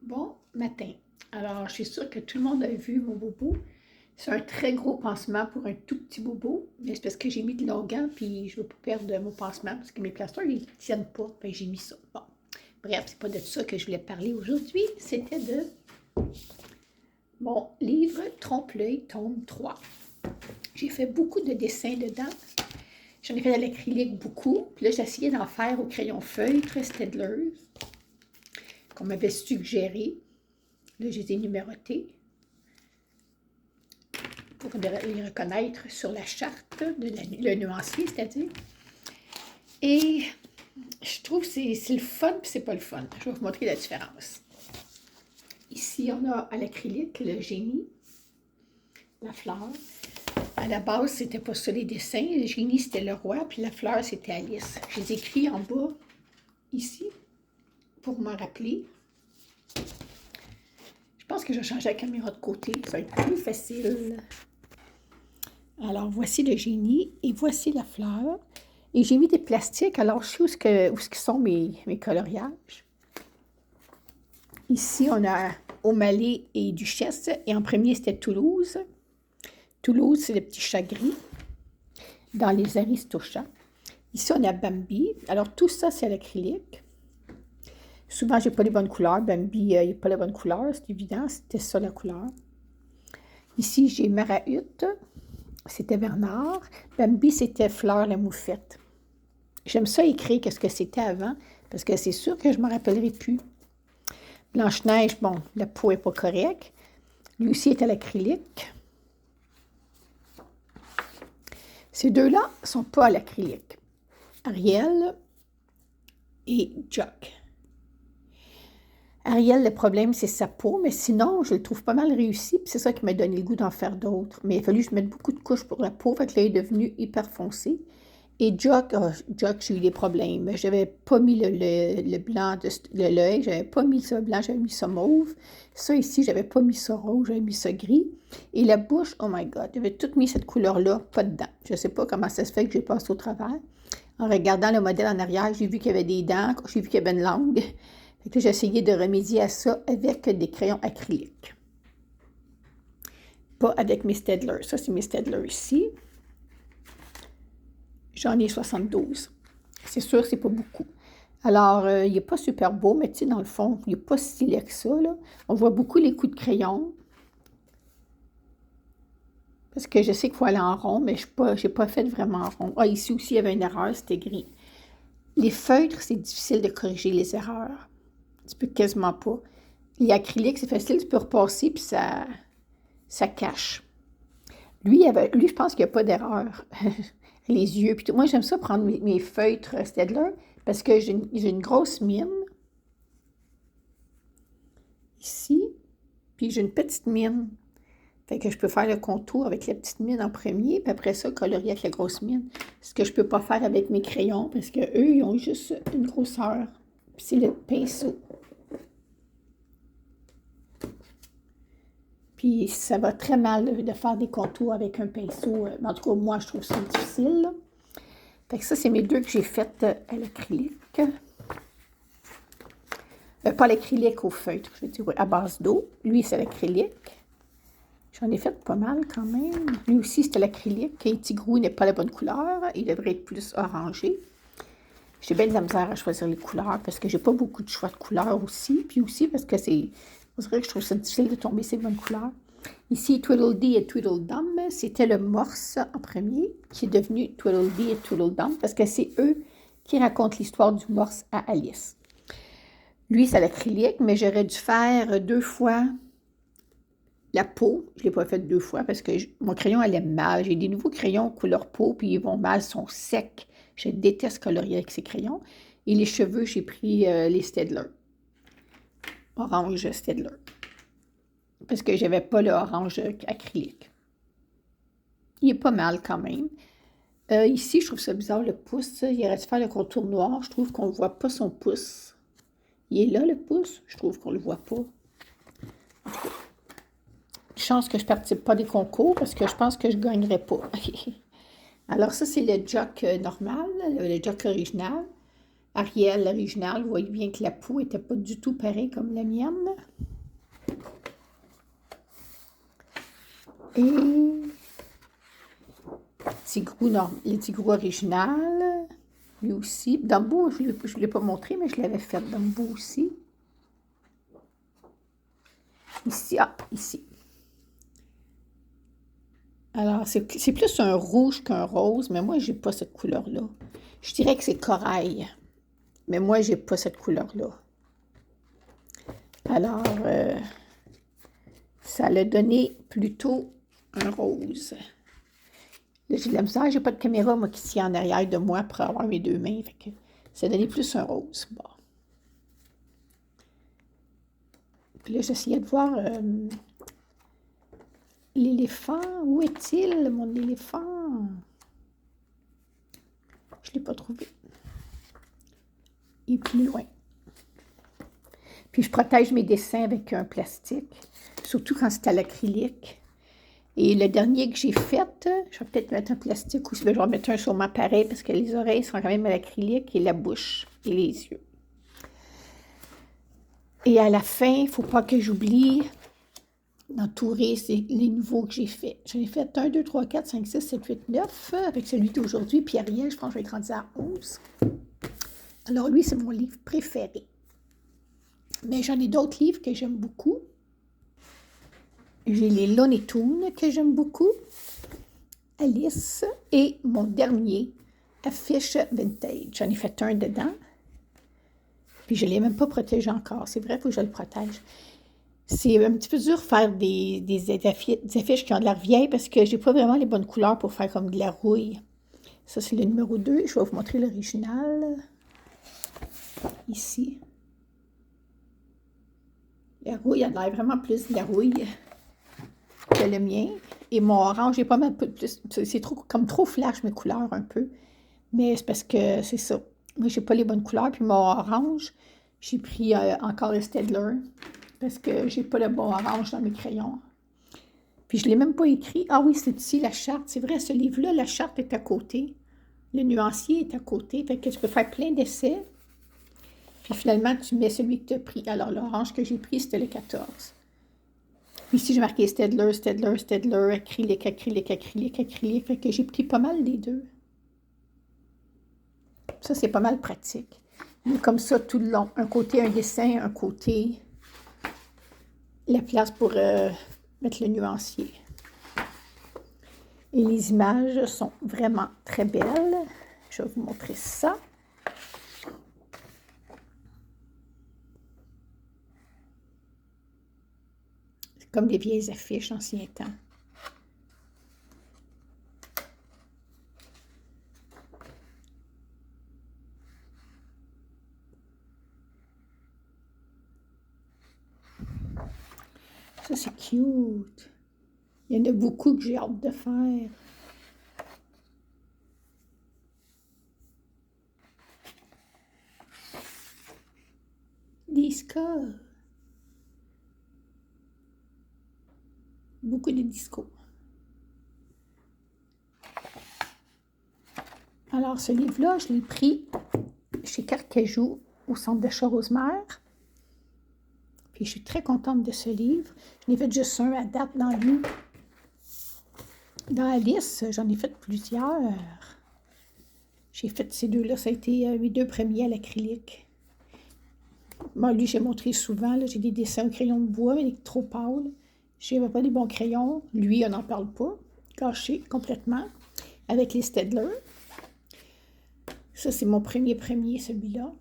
Bon matin. Alors, je suis sûre que tout le monde a vu mon bobo. C'est un très gros pansement pour un tout petit bobo, mais c'est parce que j'ai mis de l'onguent puis je veux pas perdre mon pansement parce que mes plasters, ils tiennent pas. Fait que j'ai mis ça. Bon. Bref, c'est pas de ça que je voulais parler aujourd'hui. C'était de mon livre Trompe-l'œil, tome 3. J'ai fait beaucoup de dessins dedans. J'en ai fait à l'acrylique beaucoup. Puis là, j'ai essayé d'en faire au crayon feutre Staedtler qu'on m'avait suggéré. Là, je les ai numérotés pour les reconnaître sur la charte, le nuancier, c'est-à-dire. Et je trouve que c'est le fun, puis c'est pas le fun. Je vais vous montrer la différence. Ici, on a à l'acrylique le génie, la fleur. À la base, c'était pas ça les dessins. Le génie, c'était le roi, puis la fleur, c'était Alice. Je les ai écrits en bas, ici, pour m'en rappeler. Je pense que je vais changer la caméra de côté, ça va être plus facile. Alors, voici le génie et voici la fleur. Et j'ai mis des plastiques, alors je sais où sont mes coloriages. Ici, on a O'Malley et Duchesse, et en premier, c'était Toulouse. Toulouse, c'est le petit chat gris, dans les Aristochats. Ici, on a Bambi. Alors, tout ça, c'est à l'acrylique. Souvent, j'ai pas les bonnes couleurs. Bambi, il n'y a pas la bonne couleur, c'est évident, c'était ça la couleur. Ici, j'ai Marahute. C'était Bernard. Bambi, c'était Fleur la moufette. J'aime ça écrire qu'est-ce que c'était avant, parce que c'est sûr que je ne me rappellerai plus. Blanche-Neige, bon, la peau n'est pas correcte. Lui aussi est à l'acrylique. Ces deux-là ne sont pas à l'acrylique. Ariel et Jock. Ariel, le problème, c'est sa peau, mais sinon, je le trouve pas mal réussi, puis c'est ça qui m'a donné le goût d'en faire d'autres. Mais il a fallu que je mette beaucoup de couches pour la peau, fait que là, il est devenu hyper foncé. Et Jock, j'ai eu des problèmes. J'avais pas mis le blanc de l'œil, j'avais pas mis ça blanc, j'avais mis ça mauve. Ça ici, j'avais pas mis ça rouge, j'avais mis ça gris. Et la bouche, oh my God, j'avais tout mis cette couleur-là, pas dedans. Je sais pas comment ça se fait que j'ai passé au travers. En regardant le modèle en arrière, j'ai vu qu'il y avait des dents, j'ai vu qu'il y avait une langue. Fait que j'ai essayé de remédier à ça avec des crayons acryliques. Pas avec mes Staedtler. Ça, c'est mes Staedtler ici. J'en ai 72. C'est sûr, c'est pas beaucoup. Alors, il n'est pas super beau, mais tu sais, dans le fond, il n'est pas si laid que ça, là. On voit beaucoup les coups de crayon. Parce que je sais qu'il faut aller en rond, mais je n'ai pas fait vraiment en rond. Ah, ici aussi, il y avait une erreur, c'était gris. Les feutres, c'est difficile de corriger les erreurs. Tu peux quasiment pas. Les acryliques, c'est facile, tu peux repasser, puis ça cache. Lui, je pense qu'il n'y a pas d'erreur. Les yeux, puis tout. Moi, j'aime ça prendre mes feutres Staedtler parce que j'ai une grosse mine ici, puis j'ai une petite mine. Fait que je peux faire le contour avec la petite mine en premier, puis après ça, colorier avec la grosse mine. Ce que je ne peux pas faire avec mes crayons parce qu'eux, ils ont juste une grosseur. Puis c'est le pinceau. Puis ça va très mal de faire des contours avec un pinceau. En tout cas, moi, je trouve ça difficile. Là. Fait que ça, c'est mes deux que j'ai faites à l'acrylique. Pas l'acrylique au feutre, je veux dire à base d'eau. Lui, c'est l'acrylique. J'en ai fait pas mal quand même. Lui aussi, c'était l'acrylique. Un tigrou n'est pas la bonne couleur. Il devrait être plus orangé. J'ai bien de la misère à choisir les couleurs parce que j'ai pas beaucoup de choix de couleurs aussi. Puis aussi parce que on dirait que je trouve ça difficile de tomber ces bonnes couleurs. Ici, Tweedledee et Tweedledum, c'était le morse en premier, qui est devenu Tweedledee et Tweedledum, parce que c'est eux qui racontent l'histoire du morse à Alice. Lui, c'est à l'acrylique, mais j'aurais dû faire 2 fois la peau. Je ne l'ai pas fait 2 fois parce que mon crayon allait mal. J'ai des nouveaux crayons couleur peau, puis ils vont mal, ils sont secs. Je déteste colorier avec ces crayons. Et les cheveux, j'ai pris les Staedtler. Orange Staedtler. Parce que je n'avais pas le orange acrylique. Il est pas mal quand même. Ici, je trouve ça bizarre, le pouce. Il aurait dû faire le contour noir. Je trouve qu'on ne voit pas son pouce. Il est là, le pouce. Je trouve qu'on ne le voit pas. Chance que je ne participe pas des concours parce que je pense que je ne gagnerais pas. Alors ça, c'est le Jock normal, le Jock original. Ariel, l'original, vous voyez bien que la peau n'était pas du tout pareille comme la mienne. Et le Tigrou original, lui aussi. Dumbo, je ne l'ai pas montré, mais je l'avais fait Dumbo aussi. Ici, ici. Alors, c'est plus un rouge qu'un rose, mais moi, j'ai pas cette couleur-là. Je dirais que c'est corail, mais moi, j'ai pas cette couleur-là. Alors, ça l'a donné plutôt un rose. Là, j'ai de la misère, j'ai pas de caméra, moi, qui tient en arrière de moi pour avoir mes deux mains. Fait que ça a donné plus un rose. Bon. Puis là, j'essayais de voir l'éléphant. Où est-il, mon éléphant? Je ne l'ai pas trouvé. Il est plus loin. Puis je protège mes dessins avec un plastique, surtout quand c'est à l'acrylique. Et le dernier que j'ai fait, je vais peut-être mettre un plastique ou je vais mettre un sur ma pareil parce que les oreilles sont quand même à l'acrylique et la bouche et les yeux. Et à la fin, il ne faut pas que j'oublie d'entourer les nouveaux que j'ai faits. J'en ai fait 1, 2, 3, 4, 5, 6, 7, 8, 9 avec celui d'aujourd'hui. Puis Ariel, je pense que je vais grandir à 11. Alors lui, c'est mon livre préféré. Mais j'en ai d'autres livres que j'aime beaucoup. J'ai les Looney Tunes que j'aime beaucoup. Alice et mon dernier, Affiche Vintage. J'en ai fait un dedans. Puis je ne l'ai même pas protégé encore. C'est vrai, il faut que je le protège. C'est un petit peu dur de faire des affiches qui ont de l'air vieilles parce que j'ai pas vraiment les bonnes couleurs pour faire comme de la rouille. Ça, c'est le numéro 2. Je vais vous montrer l'original. Ici. La rouille a l'air vraiment plus de la rouille que le mien. Et mon orange est pas mal plus. C'est comme trop flash mes couleurs un peu. Mais c'est parce que c'est ça. Moi, j'ai pas les bonnes couleurs. Puis mon orange, j'ai pris encore le Staedtler parce que j'ai pas le bon orange dans mes crayons. Puis je l'ai même pas écrit. Ah oui, c'est ici la charte. C'est vrai, ce livre-là, la charte est à côté. Le nuancier est à côté. Fait que tu peux faire plein d'essais. Puis finalement, tu mets celui que tu as pris. Alors, l'orange que j'ai pris, c'était le 14. Puis ici, j'ai marqué Staedtler, Staedtler, Staedtler, acrylique, acrylique, acrylique, acrylique. Fait que j'ai pris pas mal des deux. Ça, c'est pas mal pratique. Mais comme ça, tout le long. Un côté, un dessin, un côté, la place pour mettre le nuancier. Et les images sont vraiment très belles. Je vais vous montrer ça. C'est comme des vieilles affiches d'ancien temps. Ça, c'est cute. Il y en a beaucoup que j'ai hâte de faire. Des scores. Beaucoup de discos. Alors, ce livre-là, je l'ai pris chez Carcajou, au centre d'achat Rosemère. Puis, je suis très contente de ce livre. Je n'ai fait juste un à date dans lui. Dans Alice, j'en ai fait plusieurs. J'ai fait ces deux-là. Ça a été mes deux premiers à l'acrylique. Moi, lui, j'ai montré souvent. J'ai des dessins au crayon de bois, mais il est trop pâle. Je n'avais pas des bons crayons. Lui, on n'en parle pas. Gâché complètement. Avec les Staedtler. Ça, c'est mon premier, celui-là.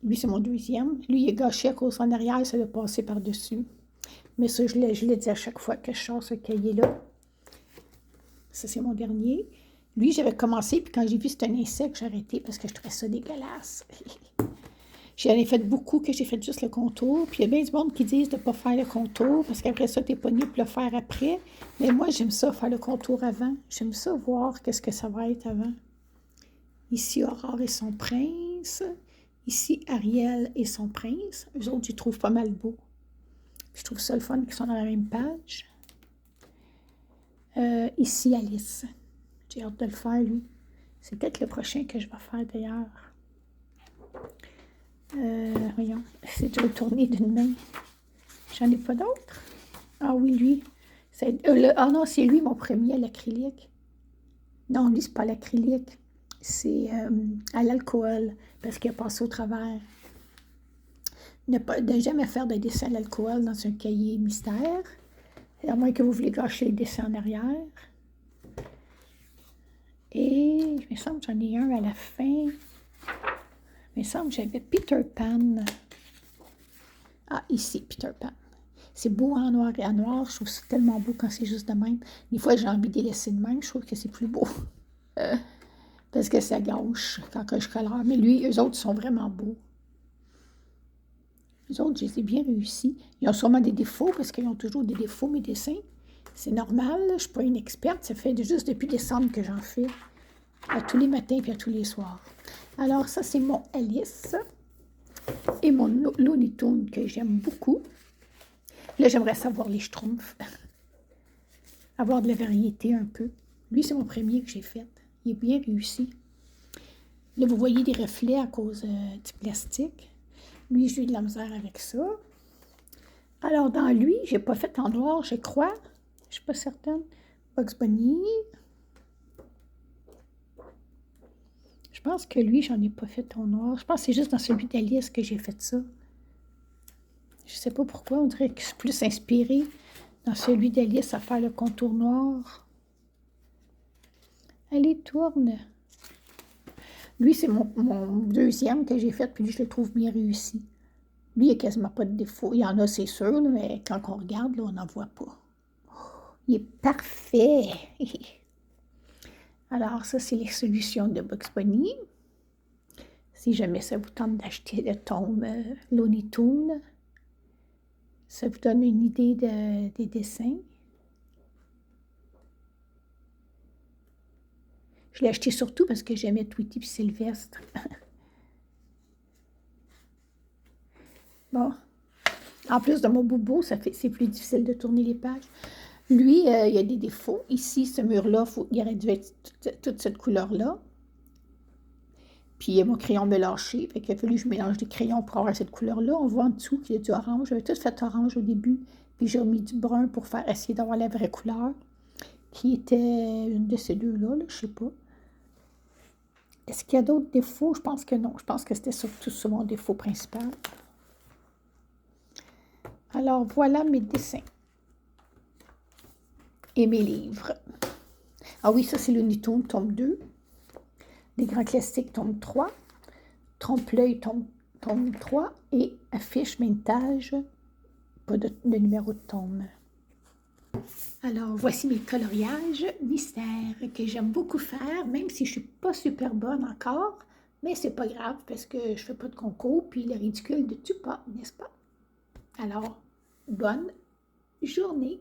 Lui, c'est mon deuxième. Lui, il est gâché à cause en arrière, ça l'a passé par-dessus. Mais ça, je l'ai dit à chaque fois que je sors ce cahier-là. Ça, c'est mon dernier. Lui, j'avais commencé, puis quand j'ai vu que c'était un insecte, j'ai arrêté parce que je trouvais ça dégueulasse. J'en ai fait beaucoup que j'ai fait juste le contour. Puis il y a bien du monde qui disent de ne pas faire le contour parce qu'après ça, tu n'es pas nu pour le faire après. Mais moi, j'aime ça, faire le contour avant. J'aime ça, voir qu'est-ce que ça va être avant. Ici, Aurore et son prince. Ici, Ariel et son prince. Eux autres, j'y trouve pas mal beau. Je trouve ça le fun qu'ils sont dans la même page. Ici, Alice. J'ai hâte de le faire, lui. C'est peut-être le prochain que je vais faire, d'ailleurs. Voyons, c'est de retourner d'une main. J'en ai pas d'autres. Ah oui, lui. Ah non, c'est lui mon premier à l'acrylique. Non, lui, c'est pas à l'acrylique. C'est à l'alcool, parce qu'il a passé au travers. Ne jamais faire de dessin à l'alcool dans un cahier mystère, à moins que vous voulez gâcher le dessin en arrière. Et il me semble que j'en ai un à la fin. Il me semble que j'avais Peter Pan. Ah, ici, Peter Pan. C'est beau en noir et en noir. Je trouve ça tellement beau quand c'est juste de même. Des fois, j'ai envie de les laisser de même. Je trouve que c'est plus beau. Parce que ça gâche quand je colore. Mais lui, eux autres sont vraiment beaux. Les autres, je les ai bien réussis. Ils ont sûrement des défauts, parce qu'ils ont toujours des défauts, mes dessins. C'est normal, je ne suis pas une experte. Ça fait juste depuis décembre que j'en fais. À tous les matins et à tous les soirs. Alors, ça, c'est mon Alice. Et mon Looney Tunes, que j'aime beaucoup. Là, j'aimerais savoir les Schtroumpfs. Avoir de la variété un peu. Lui, c'est mon premier que j'ai fait. Il est bien réussi. Là, vous voyez des reflets à cause du plastique. Lui, j'ai eu de la misère avec ça. Alors, dans lui, j'ai pas fait en noir, je crois. Je suis pas certaine. Bugs Bunny. Je pense que lui, j'en ai pas fait en noir. Je pense que c'est juste dans celui d'Alice que j'ai fait ça. Je sais pas pourquoi. On dirait que je suis plus inspirée dans celui d'Alice à faire le contour noir. Allez, tourne. Lui, c'est mon deuxième que j'ai fait, puis lui, je le trouve bien réussi. Lui, il n'y a quasiment pas de défaut. Il y en a, c'est sûr, mais quand on regarde, là, on n'en voit pas. Il est parfait. Alors, ça, c'est les solutions de Bugs Bunny. Si jamais ça vous tente d'acheter le tome Looney Tunes, ça vous donne une idée des dessins. Je l'ai acheté surtout parce que j'aimais Tweety et Sylvestre. Bon. En plus de mon boubou, c'est plus difficile de tourner les pages. Lui, il y a des défauts. Ici, ce mur-là, il aurait dû être toute cette couleur-là. Puis mon crayon me lâché. Fait qu'il a fallu que je mélange des crayons pour avoir cette couleur-là. On voit en dessous qu'il y a du orange. J'avais tout fait orange au début. Puis j'ai remis du brun pour essayer d'avoir la vraie couleur. Qui était une de ces deux-là, là, je sais pas. Est-ce qu'il y a d'autres défauts? Je pense que non. Je pense que c'était surtout sur mon défaut principal. Alors, voilà mes dessins. Et mes livres. Ah oui, ça, c'est le Looney Tunes, tome 2. Les grands classiques, tome 3. Trompe-l'œil, tome 3. Et affiche mintage, pas de numéro de tome. Alors, voici mes coloriages mystères que j'aime beaucoup faire, même si je ne suis pas super bonne encore. Mais c'est pas grave parce que je ne fais pas de concours, puis le ridicule ne tue pas, n'est-ce pas? Alors, bonne journée!